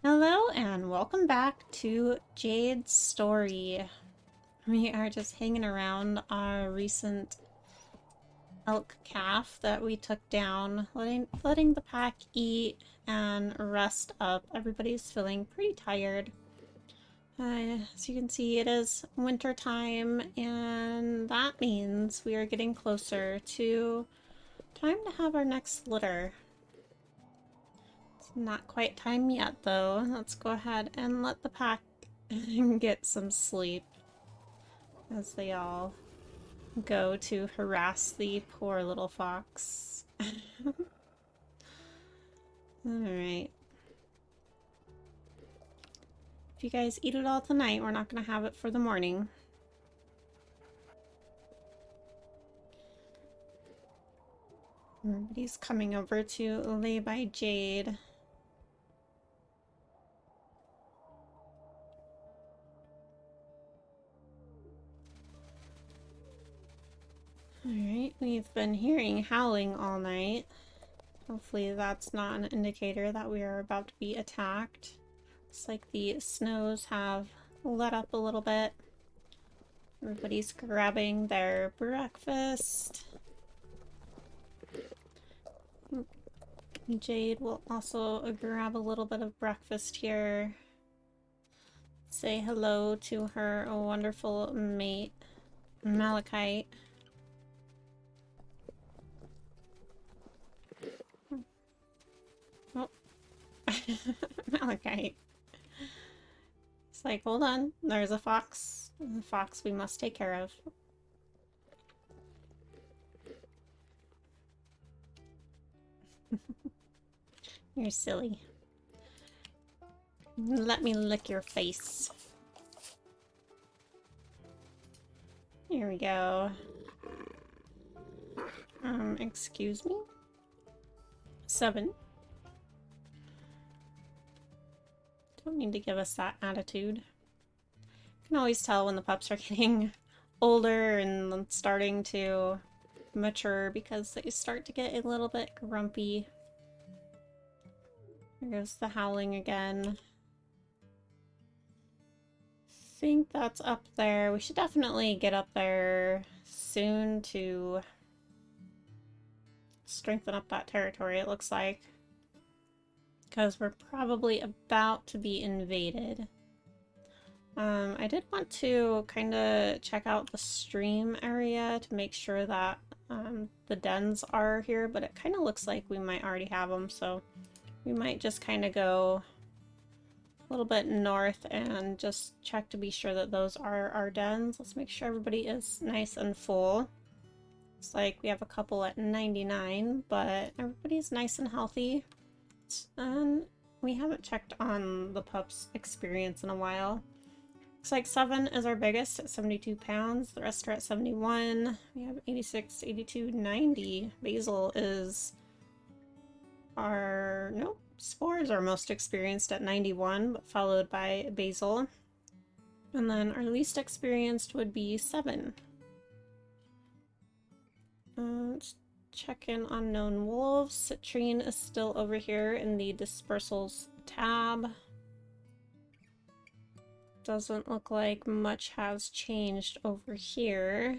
Hello and welcome back to Jade's story. We are just hanging around our recent elk calf that we took down, letting the pack eat and rest up. Everybody's feeling pretty tired. As you can see, it is winter time, and that means we are getting closer to time to have our next litter. Not quite time yet, though. Let's go ahead and let the pack get some sleep as they all go to harass the poor little fox. Alright. If you guys eat it all tonight, we're not going to have it for the morning. Everybody's coming over to lay by Jade. Alright, we've been hearing howling all night. Hopefully that's not an indicator that we are about to be attacked. Looks like the snows have let up a little bit. Everybody's grabbing their breakfast. Jade will also grab a little bit of breakfast here. Say hello to her wonderful mate, Malachite. Oh, Malachite. It's like, hold on, there's a fox. A fox we must take care of. You're silly. Let me lick your face. Here we go. Excuse me? 7. Don't need to give us that attitude. You can always tell when the pups are getting older and starting to mature because they start to get a little bit grumpy. There goes the howling again. I think that's up there. We should definitely get up there soon to strengthen up that territory, it looks like. Because we're probably about to be invaded. I did want to kind of check out the stream area to make sure that the dens are here, but it kind of looks like we might already have them, so we might just kind of go a little bit north and just check to be sure that those are our dens. Let's make sure everybody is nice and full. Looks like we have a couple at 99, but everybody's nice and healthy. And we haven't checked on the pups' experience in a while. Looks like 7 is our biggest at 72 pounds. The rest are at 71. We have 86, 82, 90. Basil is our... nope. Spore is our most experienced at 91, but followed by Basil. And then our least experienced would be 7. Let's check in on known wolves. Citrine is still over here in the dispersals tab. Doesn't look like much has changed over here.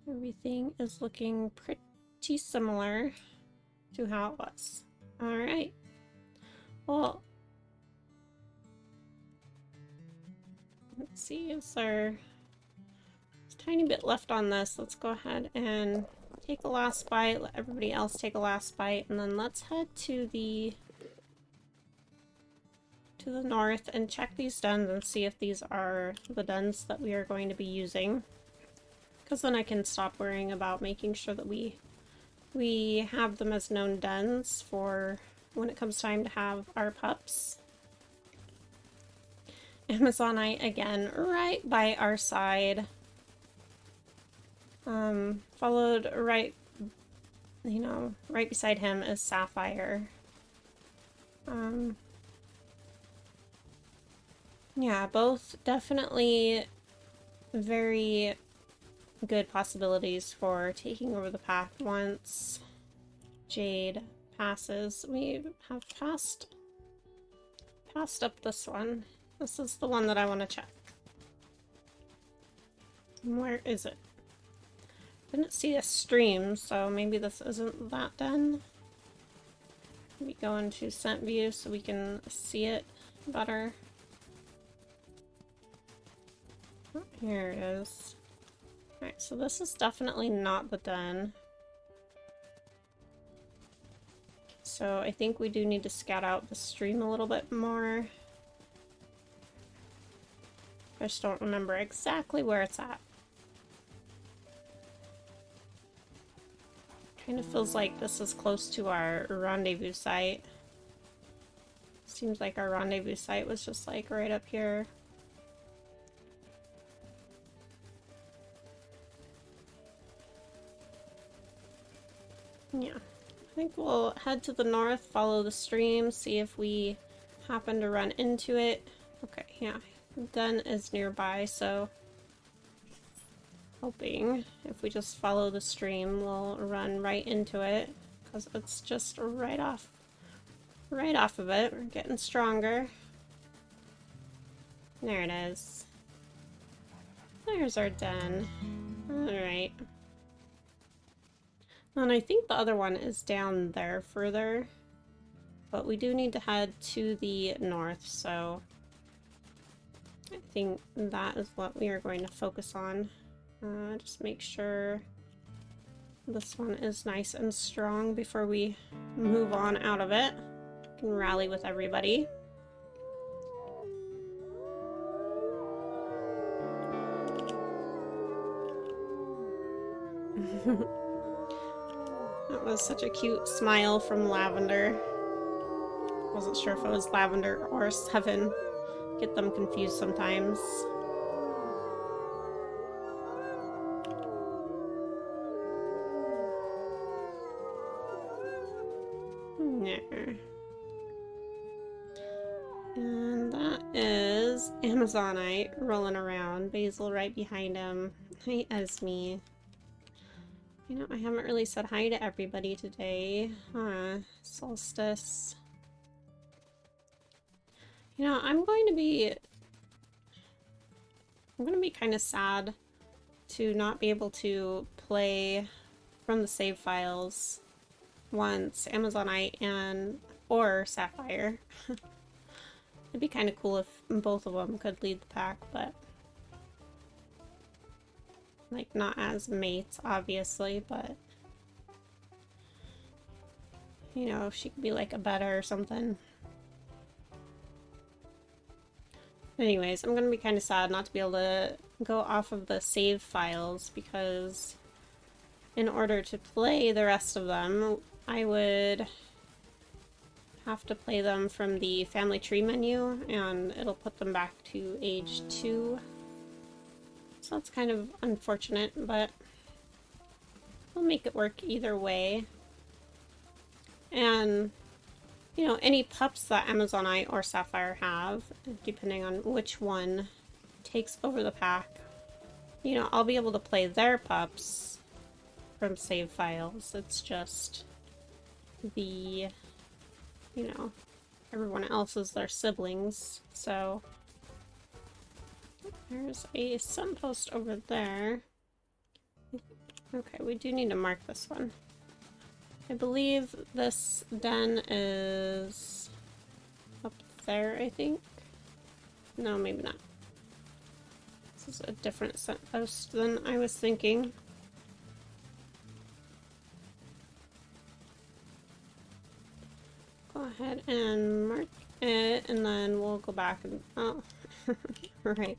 Everything is looking pretty similar to how it was. Alright. Well, let's see, is there a tiny bit left on this? Let's go ahead and take a last bite, let everybody else take a last bite, and then let's head to the north and check these dens and see if these are the dens that we are going to be using. Because then I can stop worrying about making sure that we have them as known dens for when it comes time to have our pups. Amazonite again, right by our side. Followed right beside him is Sapphire. Yeah, both definitely very good possibilities for taking over the pack once Jade passes. We have passed up this one. This is the one that I want to check. Where is it? Didn't see a stream, so maybe this isn't that den. We go into scent view so we can see it better. Oh, here it is. Alright, so this is definitely not the den. So I think we do need to scout out the stream a little bit more. I just don't remember exactly where it's at. Kind of feels like this is close to our rendezvous site. Seems like our rendezvous site was just like right up here. Yeah, I think we'll head to the north, follow the stream, see if we happen to run into it. Okay, yeah, den is nearby, so hoping if we just follow the stream, we'll run right into it, because it's just right off of it. We're getting stronger. There it is. There's our den. Alright. And I think the other one is down there further, but we do need to head to the north, so I think that is what we are going to focus on. Just make sure this one is nice and strong before we move on out of it. Can rally with everybody. That was such a cute smile from Lavender. Wasn't sure if it was Lavender or Seven. Get them confused sometimes. There. And that is Amazonite rolling around. Basil right behind him. Hi, Esme. You know, I haven't really said hi to everybody today. Huh. Solstice. You know, I'm going to be kind of sad to not be able to play from the save files once Amazonite or Sapphire. It'd be kind of cool if both of them could lead the pack, but like not as mates, obviously, but you know, she could be like a beta or something. Anyways, I'm gonna be kind of sad not to be able to go off of the save files, because in order to play the rest of them, I would have to play them from the family tree menu, and it'll put them back to age 2. So that's kind of unfortunate, but we'll make it work either way. And, you know, any pups that Amazonite or Sapphire have, depending on which one takes over the pack, you know, I'll be able to play their pups from save files. It's just the, you know, everyone else is their siblings, so there's a signpost over there. Okay, we do need to mark this one. I believe this den is up there, I think. No, maybe not. This is a different signpost than I was thinking. Go ahead and mark it, and then we'll go back and... oh, right.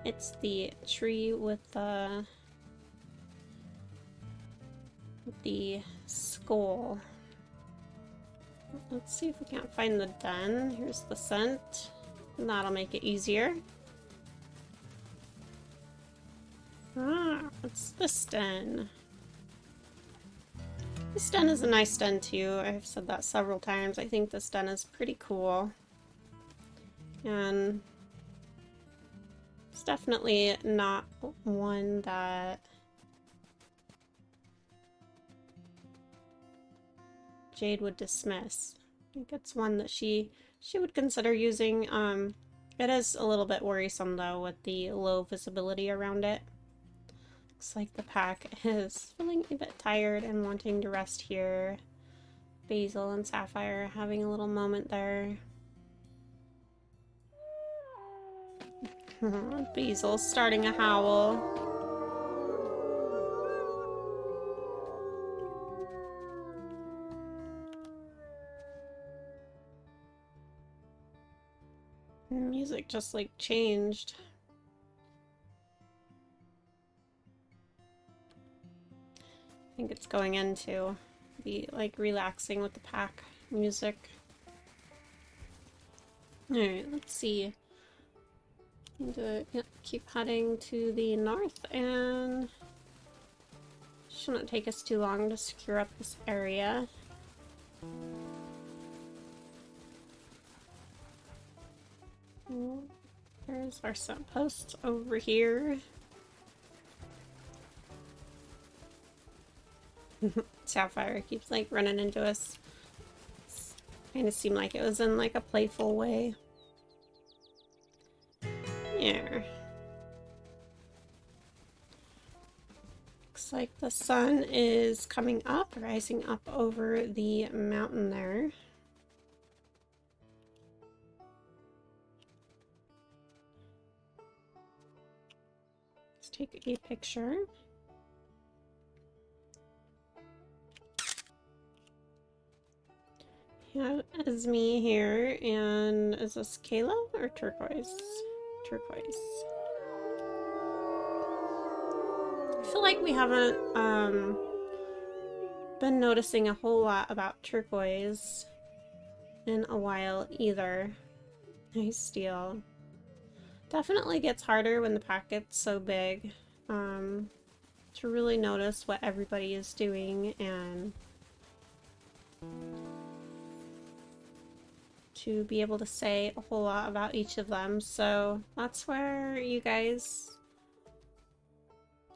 It's the tree with the skull. Let's see if we can't find the den. Here's the scent. That'll make it easier. Ah, it's this den. This den is a nice den too. I've said that several times. I think this den is pretty cool. And it's definitely not one that Jade would dismiss. I think it's one that she would consider using. It is a little bit worrisome though with the low visibility around it. Looks like the pack is feeling a bit tired and wanting to rest here. Basil and Sapphire having a little moment there. Basil's starting a howl. Music just like changed. I think it's going into be like relaxing with the pack music. Alright, let's see. Keep heading to the north, and shouldn't take us too long to secure up this area. There's our set posts over here. Sapphire keeps like running into us. Kind of seemed like it was in like a playful way. Yeah. Looks like the sun is coming up, rising up over the mountain there. Let's take a picture. Yeah, is me here, and is this Kayla or Turquoise? Turquoise. I feel like we haven't been noticing a whole lot about Turquoise in a while either. Nice steal. Definitely gets harder when the pack gets so big to really notice what everybody is doing and to be able to say a whole lot about each of them. So that's where you guys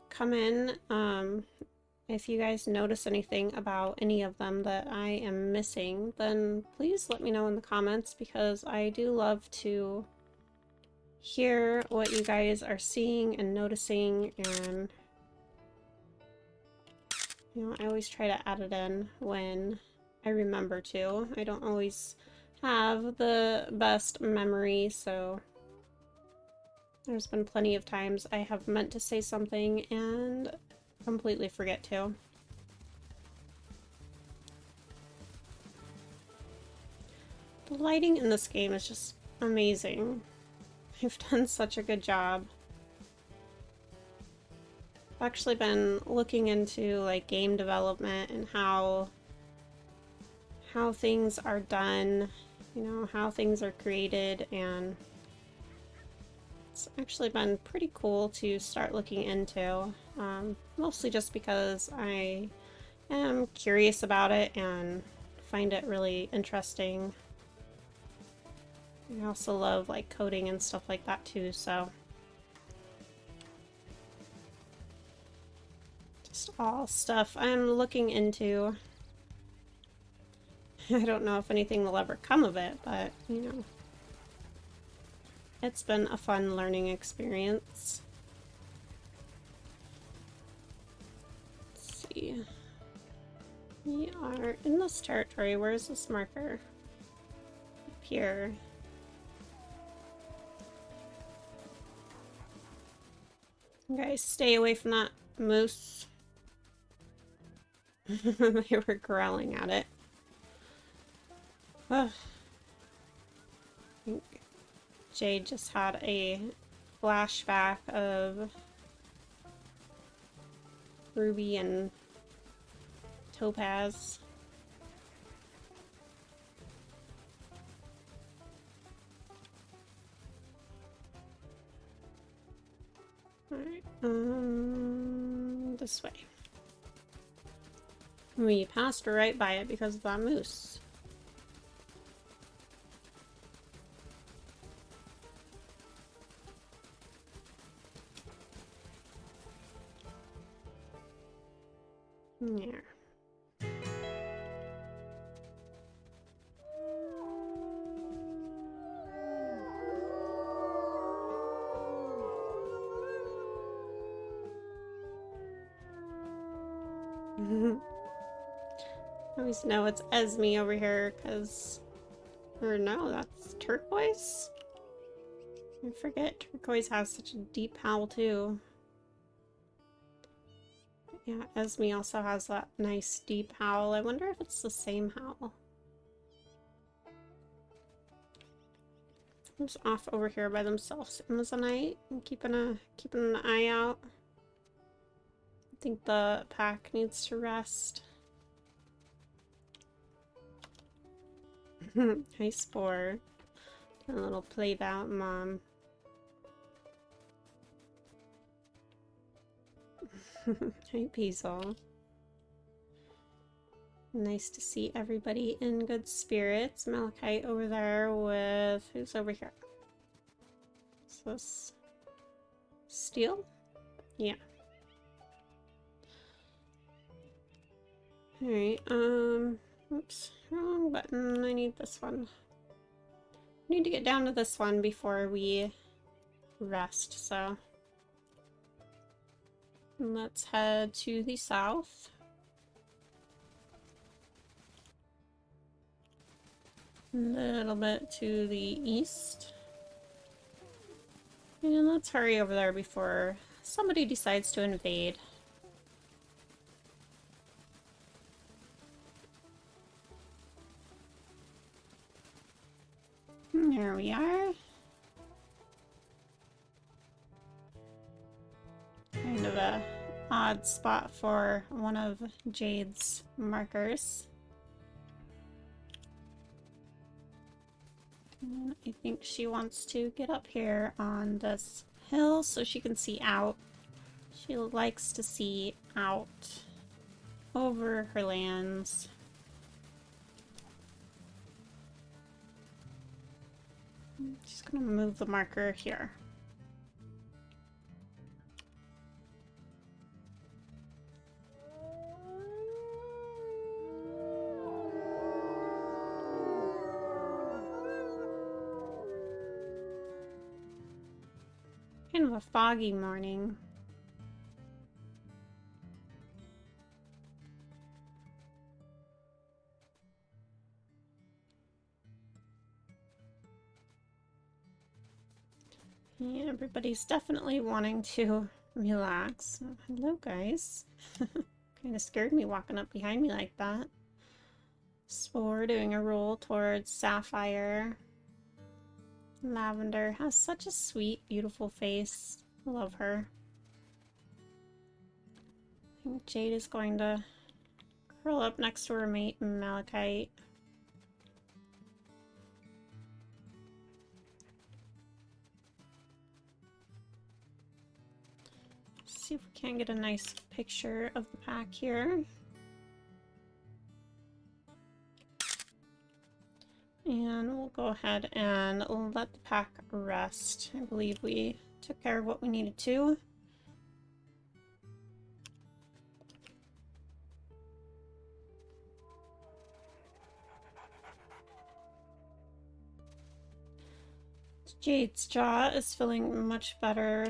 come in. If you guys notice anything about any of them that I am missing, then please let me know in the comments, because I do love to hear what you guys are seeing and noticing, and you know, I always try to add it in when I remember to. I don't always have the best memory, so there's been plenty of times I have meant to say something and completely forget to. The lighting in this game is just amazing. I've done such a good job. I've actually been looking into like game development and how things are done, you know, how things are created, and it's actually been pretty cool to start looking into, mostly just because I am curious about it and find it really interesting. I also love like coding and stuff like that too, so just all stuff I'm looking into. I don't know if anything will ever come of it, but you know, it's been a fun learning experience. Let's see. We are in this territory. Where's this marker? Up here. Guys, stay away from that moose. They were growling at it. Ugh. I think Jade just had a flashback of Ruby and Topaz. Alright, this way. We passed right by it because of that moose. There. I always know it's Esme over here, because... Or no, that's Turquoise? I forget Turquoise has such a deep howl, too. Yeah, Esme also has that nice deep howl. I wonder if it's the same howl. Who's off over here by themselves? Amazonite, keeping an eye out. I think the pack needs to rest. Hi, Spore. A little play about mom. Hi, Peasel. Nice to see everybody in good spirits. Malachite over there with... Who's over here? Is this... Steel? Yeah. Alright, oops. Wrong button. I need this one. I need to get down to this one before we rest, so... Let's head to the south. A little bit to the east. And let's hurry over there before somebody decides to invade. There we are. Kind of a odd spot for one of Jade's markers. And I think she wants to get up here on this hill so she can see out. She likes to see out over her lands. She's gonna move the marker here. Kind of a foggy morning. Yeah, everybody's definitely wanting to relax. Oh, hello, guys. Kind of scared me walking up behind me like that. Spore doing a roll towards Sapphire. Lavender has such a sweet, beautiful face. I love her. I think Jade is going to curl up next to her mate, Malachite. See if we can get a nice picture of the pack here. And we'll go ahead and let the pack rest. I believe we took care of what we needed to. Jade's jaw is feeling much better.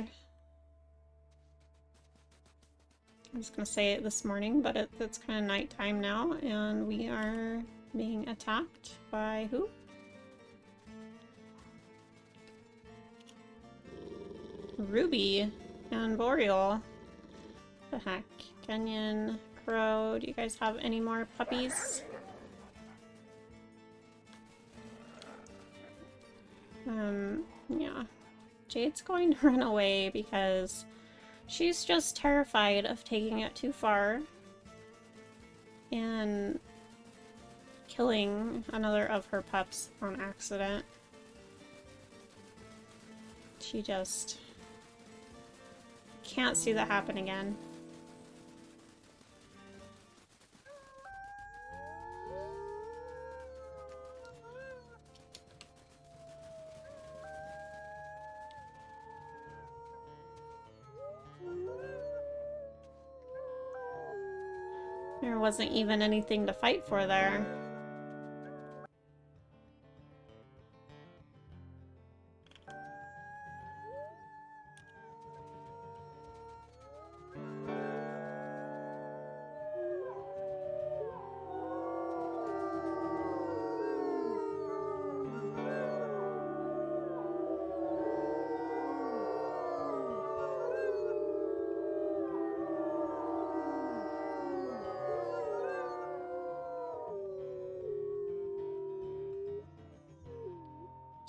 I was gonna say it this morning, but it's kind of nighttime now, and we are being attacked by who? Ruby and Boreal. The heck? Kenyon, Crow, do you guys have any more puppies? Yeah. Jade's going to run away because she's just terrified of taking it too far and killing another of her pups on accident. She just can't see that happen again. There wasn't even anything to fight for there.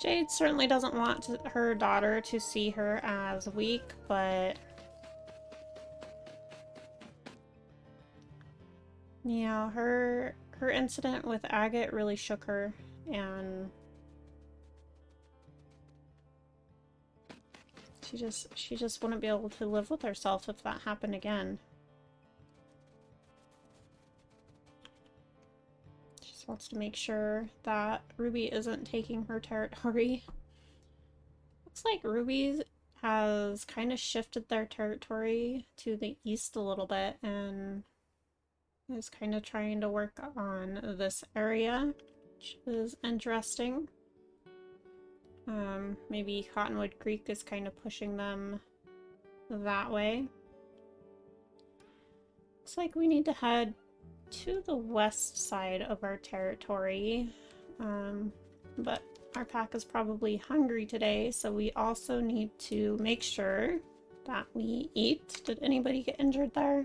Jade certainly doesn't want her daughter to see her as weak, but yeah, her incident with Agate really shook her, and she just wouldn't be able to live with herself if that happened again. She just wants to make sure that Ruby isn't taking her territory. Looks like Ruby has kind of shifted their territory to the east a little bit and is kind of trying to work on this area, which is interesting. Maybe Cottonwood Creek is kind of pushing them that way. Looks like we need to head to the west side of our territory, but our pack is probably hungry today, so we also need to make sure that we eat. Did anybody get injured there?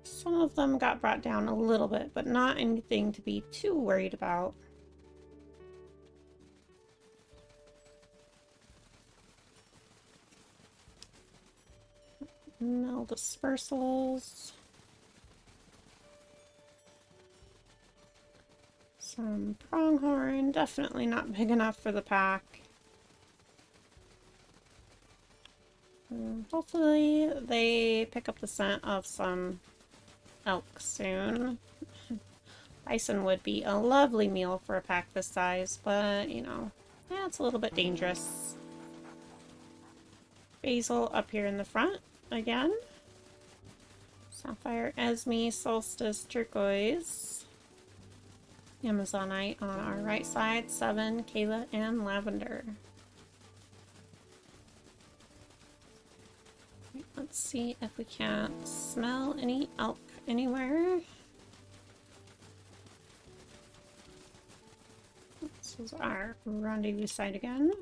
Some of them got brought down a little bit, but not anything to be too worried about. No dispersals. Some pronghorn, definitely not big enough for the pack. Hopefully they pick up the scent of some elk soon. Bison would be a lovely meal for a pack this size, but you know, yeah, it's a little bit dangerous. Basil up here in the front again. Sapphire, Esme, Solstice, Turquoise. Amazonite on our right side, 7, Kayla, and Lavender. Let's see if we can't smell any elk anywhere. This is our rendezvous site again.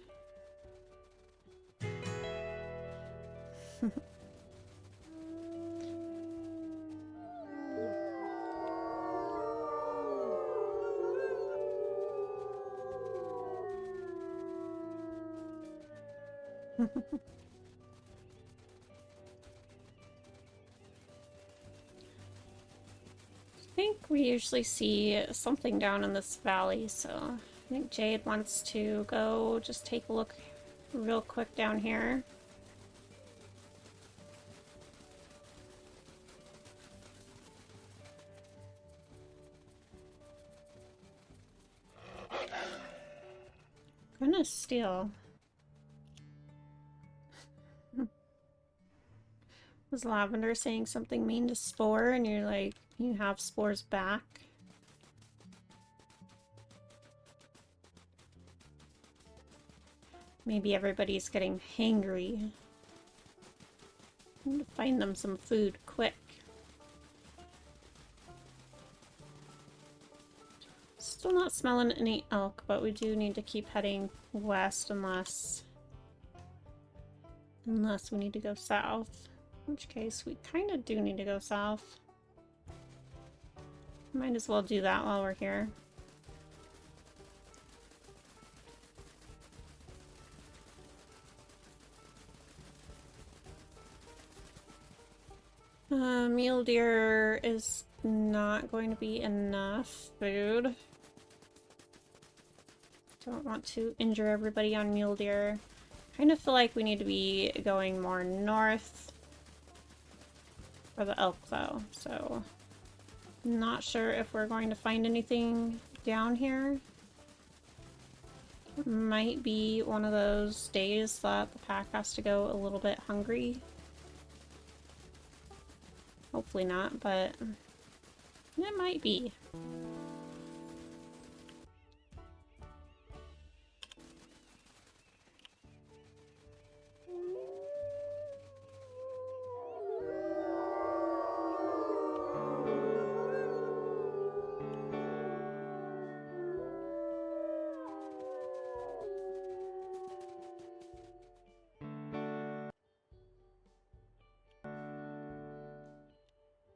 I think we usually see something down in this valley, so I think Jade wants to go just take a look real quick down here. Goodness, steal. Was Lavender saying something mean to Spore and you're like, you have Spore's back? Maybe everybody's getting hangry. I need to find them some food quick. Still not smelling any elk, but we do need to keep heading west unless we need to go south. In which case, we kind of do need to go south. Might as well do that while we're here. Mule deer is not going to be enough food. Don't want to injure everybody on mule deer. Kind of feel like we need to be going more north for the elk though, so not sure if we're going to find anything down here. It might be one of those days that the pack has to go a little bit hungry. Hopefully not, but it might be.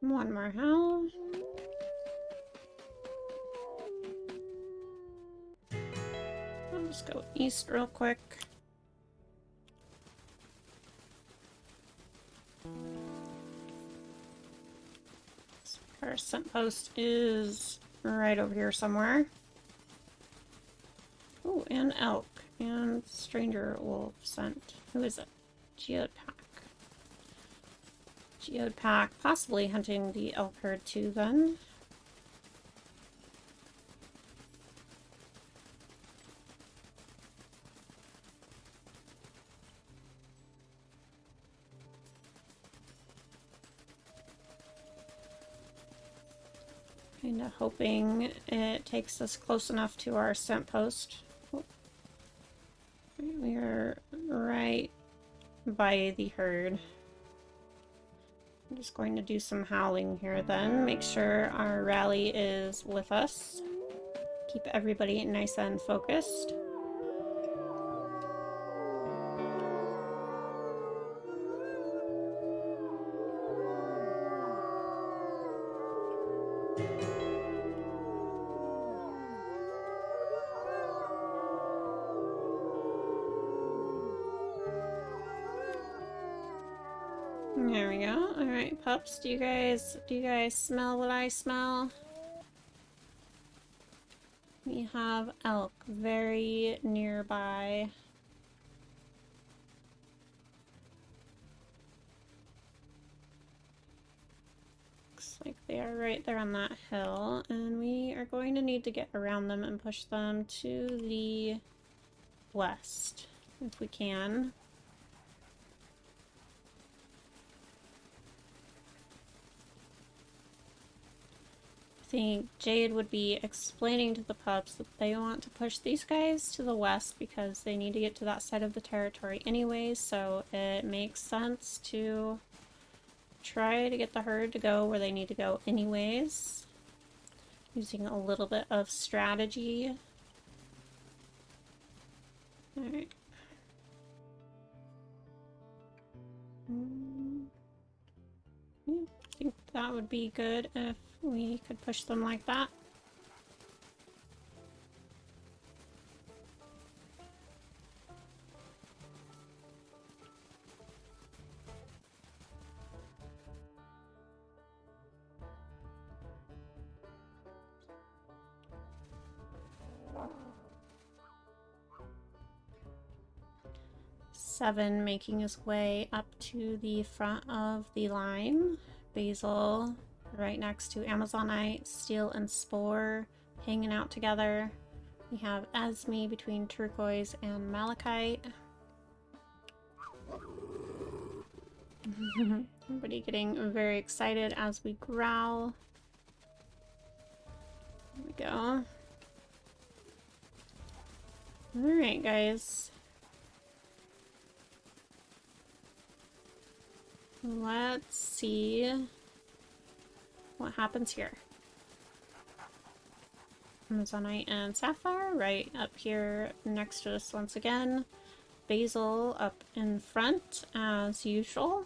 One more house. Just go east real quick. Our scent post is right over here somewhere. Oh, and elk. And stranger wolf scent. Who is it? Jade pack. Jade pack. Possibly hunting the elk herd too then. Kind of hoping it takes us close enough to our scent post. Oh. We are right by the herd. I'm just going to do some howling here then. Make sure our rally is with us. Keep everybody nice and focused. There we go. Alright, pups, do you guys smell what I smell? We have elk very nearby. Looks like they are right there on that hill, and we are going to need to get around them and push them to the west, if we can. I think Jade would be explaining to the pups that they want to push these guys to the west because they need to get to that side of the territory anyways, so it makes sense to try to get the herd to go where they need to go anyways, using a little bit of strategy. Alright. Yeah, I think that would be good if we could push them like that. Seven making his way up to the front of the line. Basil right next to Amazonite, Steel and Spore hanging out together. We have Esme between Turquoise and Malachite. Everybody getting very excited as we growl. There we go. Alright, guys. Let's see what happens here. Amazonite and Sapphire right up here next to us once again. Basil up in front as usual.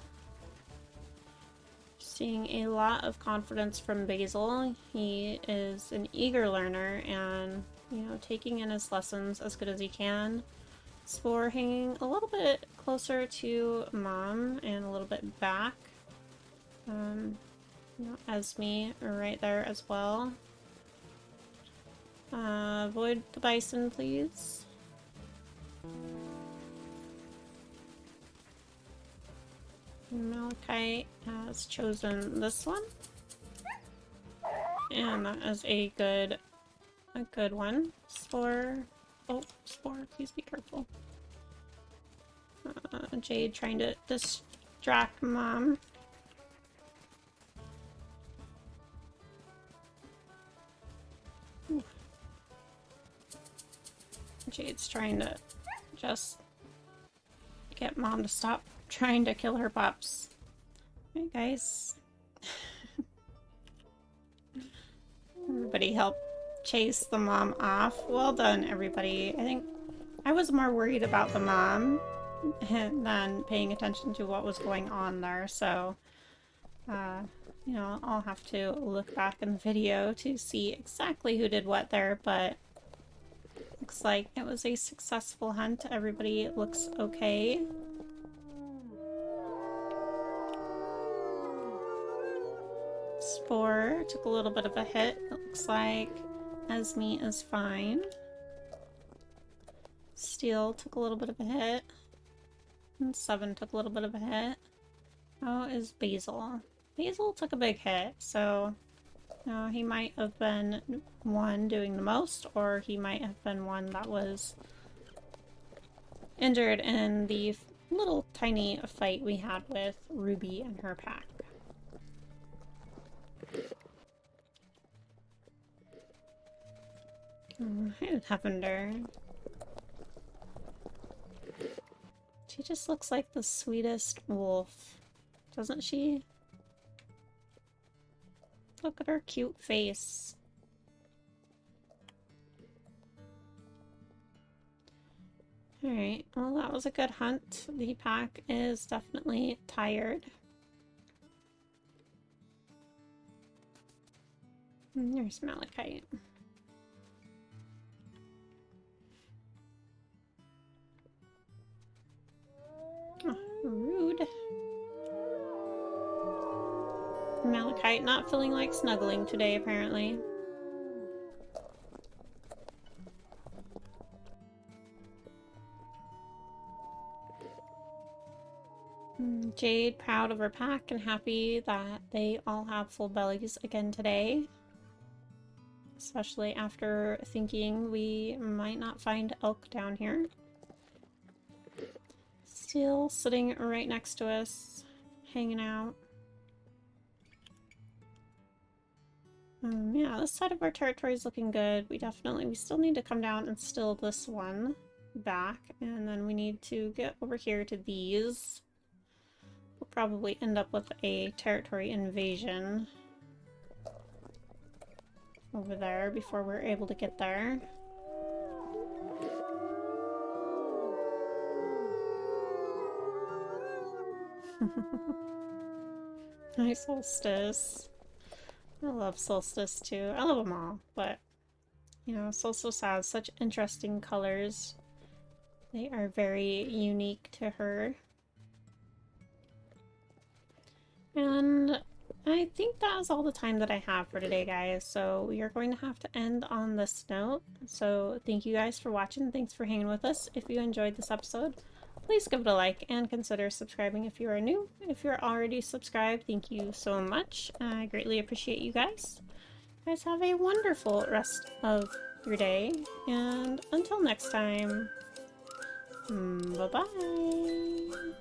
Seeing a lot of confidence from Basil. He is an eager learner and, you know, taking in his lessons as good as he can. Spore hanging a little bit closer to Mom and a little bit back. You know, Esme right there as well. Avoid the bison, please. Malachite has chosen this one. And that is a good one. Spore. Oh, Spore, please be careful. Jade trying to distract Mom. Ooh. Jade's trying to just get Mom to stop trying to kill her pups. Hey guys. Everybody help chase the mom off. Well done, everybody. I think I was more worried about the mom than paying attention to what was going on there, so you know, I'll have to look back in the video to see exactly who did what there, but Looks like it was a successful hunt. Everybody looks okay. Spore took a little bit of a hit. It looks like Esme is fine. Steel took a little bit of a hit. And Seven took a little bit of a hit. How is Basil? Basil took a big hit, so he might have been one doing the most, or he might have been one that was injured in the little tiny fight we had with Ruby and her pack. Hey, Lavender. She just looks like the sweetest wolf, doesn't she? Look at her cute face. Alright, well that was a good hunt. The pack is definitely tired. There's Malachite. Oh, rude. Malachite not feeling like snuggling today, apparently. Jade proud of her pack and happy that they all have full bellies again today. Especially after thinking we might not find elk down here. Still sitting right next to us, hanging out. Yeah, this side of our territory is looking good. We still need to come down and still this one back, and then we need to get over here to these. We'll probably end up with a territory invasion over there before we're able to get there. Nice Solstice. I love Solstice too. I love them all, but you know, Solstice has such interesting colors. They are very unique to her. And I think that is all the time that I have for today, guys. So we are going to have to end on this note. So thank you guys for watching. Thanks for hanging with us. If you enjoyed this episode, please give it a like and consider subscribing if you are new. If you're already subscribed, thank you so much. I greatly appreciate you guys. You guys have a wonderful rest of your day. And until next time, bye-bye.